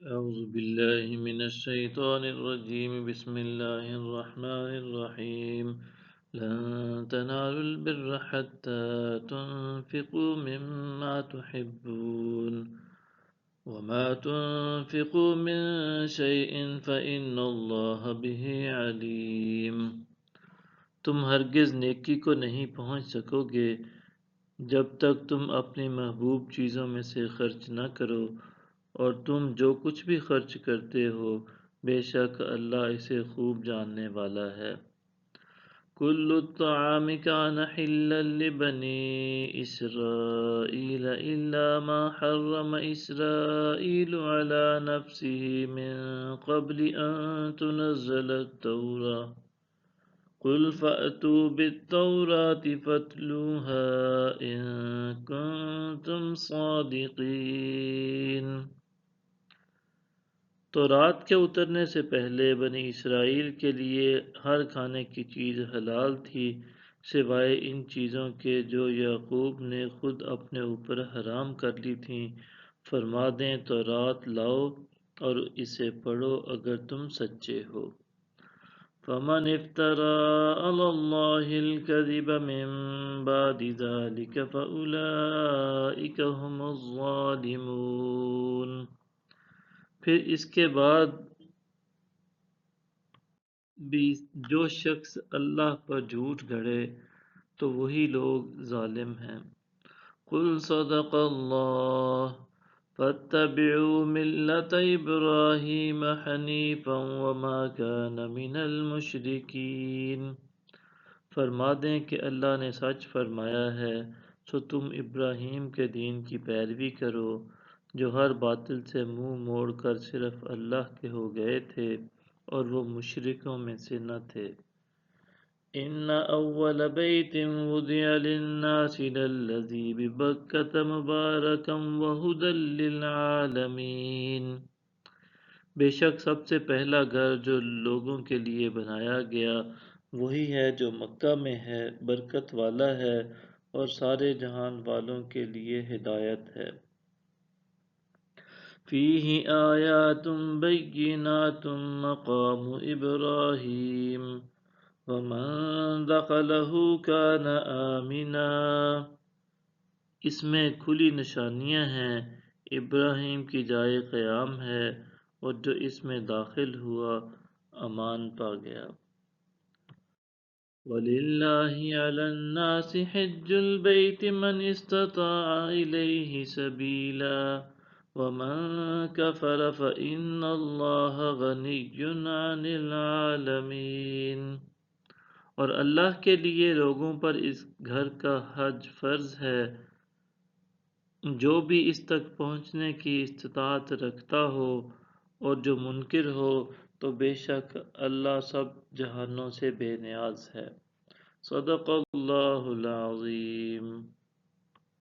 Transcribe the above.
أعوذ بالله من الشيطان الرجيم بسم الله الرحمن الرحيم لن تنالوا البر حتى تنفقوا مما تحبون وما تنفقوا من شيء فإن الله به عليم تم ہرگز نیکی کو نہیں پہنچ سکو گے جب تک تم اپنی محبوب چیزوں میں سے خرچ نہ کرو اور تم جو کچھ بھی خرچ کرتے ہو بے شک اللہ اسے خوب جاننے والا ہے كل الطعام كان حلا لبني إسرائيل إلا ما حرم إسرائيل على نفسه من قبل أن تنزل التوراة قل فأتوا بالتوراة فاتلوها إن كنتم صادقين تورات کے اترنے سے پہلے بنی اسرائیل کے لیے ہر کھانے کی چیز حلال تھی سوائے ان چیزوں کے جو یعقوب نے خود اپنے اوپر حرام کر لی تھیں فرما دیں تورات لاؤ اور اسے پڑھو اگر تم سچے ہو فمن افترى على الله الكذب من بعد ذلك فأولئك هم الظالمون پھر اس کے بعد بھی جو شخص اللہ پر جھوٹ گھڑے تو وہی لوگ ظالم ہیں قل صدق اللہ فاتبعوا ملة إبراهيم حنيفا وما كان من المشركين فرما دیں کہ اللہ نے سچ فرمایا ہے سو تم ابراہیم کے دین کی پیروی کرو جو ہر باطل سے منہ موڑ کر صرف اللہ کے ہو گئے تھے اور وہ مشرکوں میں سے نہ تھے ان اول بیت وضع للناس للذی ببکۃ مبارکا وہدی للعالمین بے شک سب سے پہلا گھر جو لوگوں کے لیے بنایا گیا وہی ہے جو مکہ میں ہے برکت والا ہے اور سارے جہان والوں کے لیے ہدایت ہے فیہ آیات بینات مقام ابراہیم ومن دخلہ کان آمنا اس میں کھلی نشانیاں ہیں ابراہیم کی جائے قیام ہے اور جو اس میں داخل ہوا امان پا گیا وَلِلَّهِ عَلَى النَّاسِ حِجُّ الْبَيْتِ مَنِ اسْتَطَاعَ إِلَيْهِ سَبِيلًا وَمَن كَفَرَ فَإِنَّ اللَّهَ غَنِيٌّ عَنِ الْعَالَمِينَ اور اللہ کے لیے لوگوں پر اس گھر کا حج فرض ہے جو بھی اس تک پہنچنے کی استطاعت رکھتا ہو اور جو منکر ہو تو بے شک اللہ سب جہانوں سے بے نیاز ہے صدق اللہ العظیم